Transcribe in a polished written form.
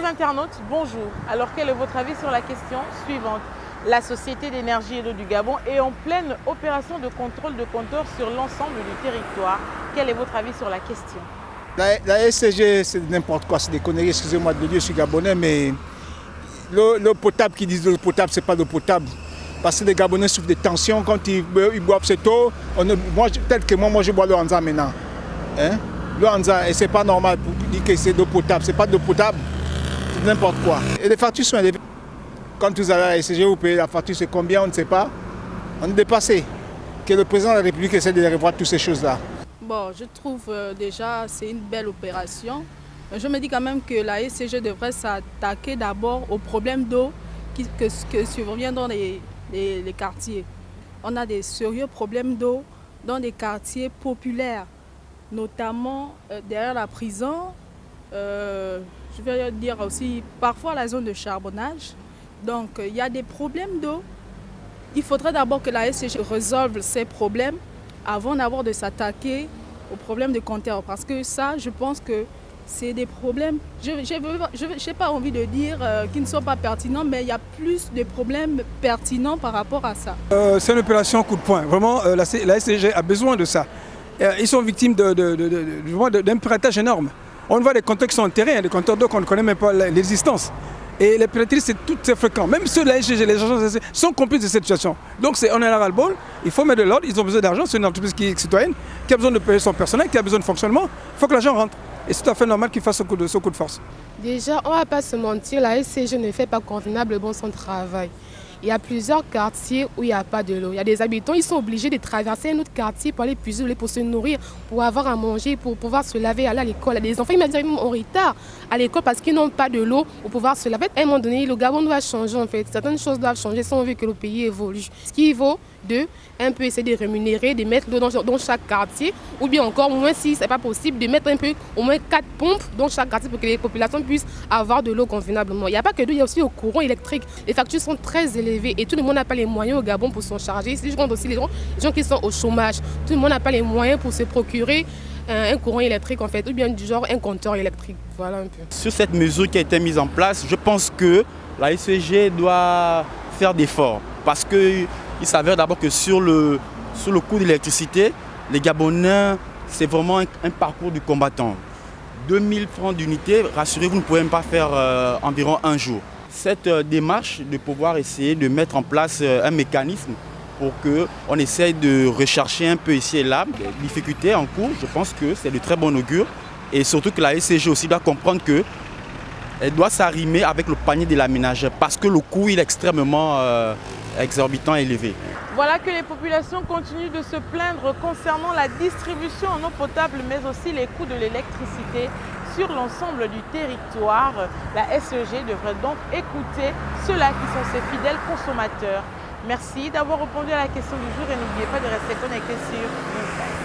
internautes, bonjour. Alors quel est votre avis sur la question suivante? La Société d'énergie et d'eau du Gabon est en pleine opération de contrôle de compteurs sur l'ensemble du territoire. Quel est votre avis sur la question? La SCG, c'est n'importe quoi, c'est des conneries, excusez-moi de le dire, je suis gabonais, mais l'eau potable, qui disent l'eau potable, c'est pas l'eau potable. Parce que les Gabonais souffrent de tensions quand ils boivent cette eau. Tel que moi, je bois l'eau Hanza maintenant. Hein? L'eau Hanza, et c'est pas normal pour dire que c'est de l'eau potable. C'est pas de l'eau potable, c'est n'importe quoi. Et les factures sont élevées. Quand vous allez à la SCG, vous payez la facture, c'est combien, on ne sait pas. On est dépassé. Que le président de la République essaie de revoir toutes ces choses-là. Bon, je trouve déjà c'est une belle opération. Je me dis quand même que la SCG devrait s'attaquer d'abord aux problèmes d'eau que surviennent dans les quartiers. On a des sérieux problèmes d'eau dans des quartiers populaires, notamment derrière la prison. Je vais dire aussi parfois la zone de charbonnage. Donc il y a des problèmes d'eau. Il faudrait d'abord que la SCG résolve ces problèmes avant d'avoir de s'attaquer aux problèmes de compteurs. Parce que ça, je pense que c'est des problèmes, je n'ai pas envie de dire qu'ils ne sont pas pertinents, mais il y a plus de problèmes pertinents par rapport à ça. C'est une opération coup de poing. Vraiment, la SCG a besoin de ça. Ils sont victimes d'un piratage énorme. On voit des compteurs qui sont enterrés, des compteurs d'eau qu'on ne connaît même pas l'existence. Et les pirateries, c'est tout très fréquent. Même ceux de la SCG, les agents sont complices de cette situation. Donc on est à ras-le-bol, il faut mettre de l'ordre, ils ont besoin d'argent, c'est une entreprise qui est citoyenne, qui a besoin de payer son personnel, qui a besoin de fonctionnement, il faut que l'argent rentre. Et c'est tout à fait normal qu'il fasse ce coup de force. Déjà, on ne va pas se mentir, la SCG ne fait pas convenablement son travail. Il y a plusieurs quartiers où il n'y a pas de l'eau. Il y a des habitants, ils sont obligés de traverser un autre quartier pour aller puiser de l'eau, pour se nourrir, pour avoir à manger, pour pouvoir se laver, aller à l'école. Il y a des enfants immédiatement en retard à l'école parce qu'ils n'ont pas de l'eau pour pouvoir se laver. À un moment donné, le Gabon doit changer en fait. Certaines choses doivent changer si on veut que le pays évolue. Ce qui vaut de un peu essayer de rémunérer, de mettre l'eau dans chaque quartier, ou bien encore, au moins si ce n'est pas possible, de mettre un peu, au moins 4 pompes dans chaque quartier pour que les populations puissent avoir de l'eau convenablement. Il n'y a pas que d'eau, il y a aussi le courant électrique. Les factures sont très élevées et tout le monde n'a pas les moyens au Gabon pour s'en charger. Si je compte aussi les gens qui sont au chômage, tout le monde n'a pas les moyens pour se procurer un courant électrique en fait, ou bien du genre un compteur électrique. Voilà un peu. Sur cette mesure qui a été mise en place, je pense que la SCG doit faire d'efforts parce qu'il s'avère d'abord que sur le coût de l'électricité, les Gabonais, c'est vraiment un parcours du combattant. 2000 francs d'unité, rassurez-vous, vous ne pouvez même pas faire environ un jour. Cette démarche de pouvoir essayer de mettre en place un mécanisme pour qu'on essaye de rechercher un peu ici et là les difficultés en cours, je pense que c'est de très bon augure. Et surtout que la SCG aussi doit comprendre qu'elle doit s'arrimer avec le panier de la ménagère parce que le coût il est extrêmement exorbitant et élevé. Voilà que les populations continuent de se plaindre concernant la distribution en eau potable, mais aussi les coûts de l'électricité sur l'ensemble du territoire. La SCG devrait donc écouter ceux-là qui sont ses fidèles consommateurs. Merci d'avoir répondu à la question du jour et n'oubliez pas de rester connecté sur Insight.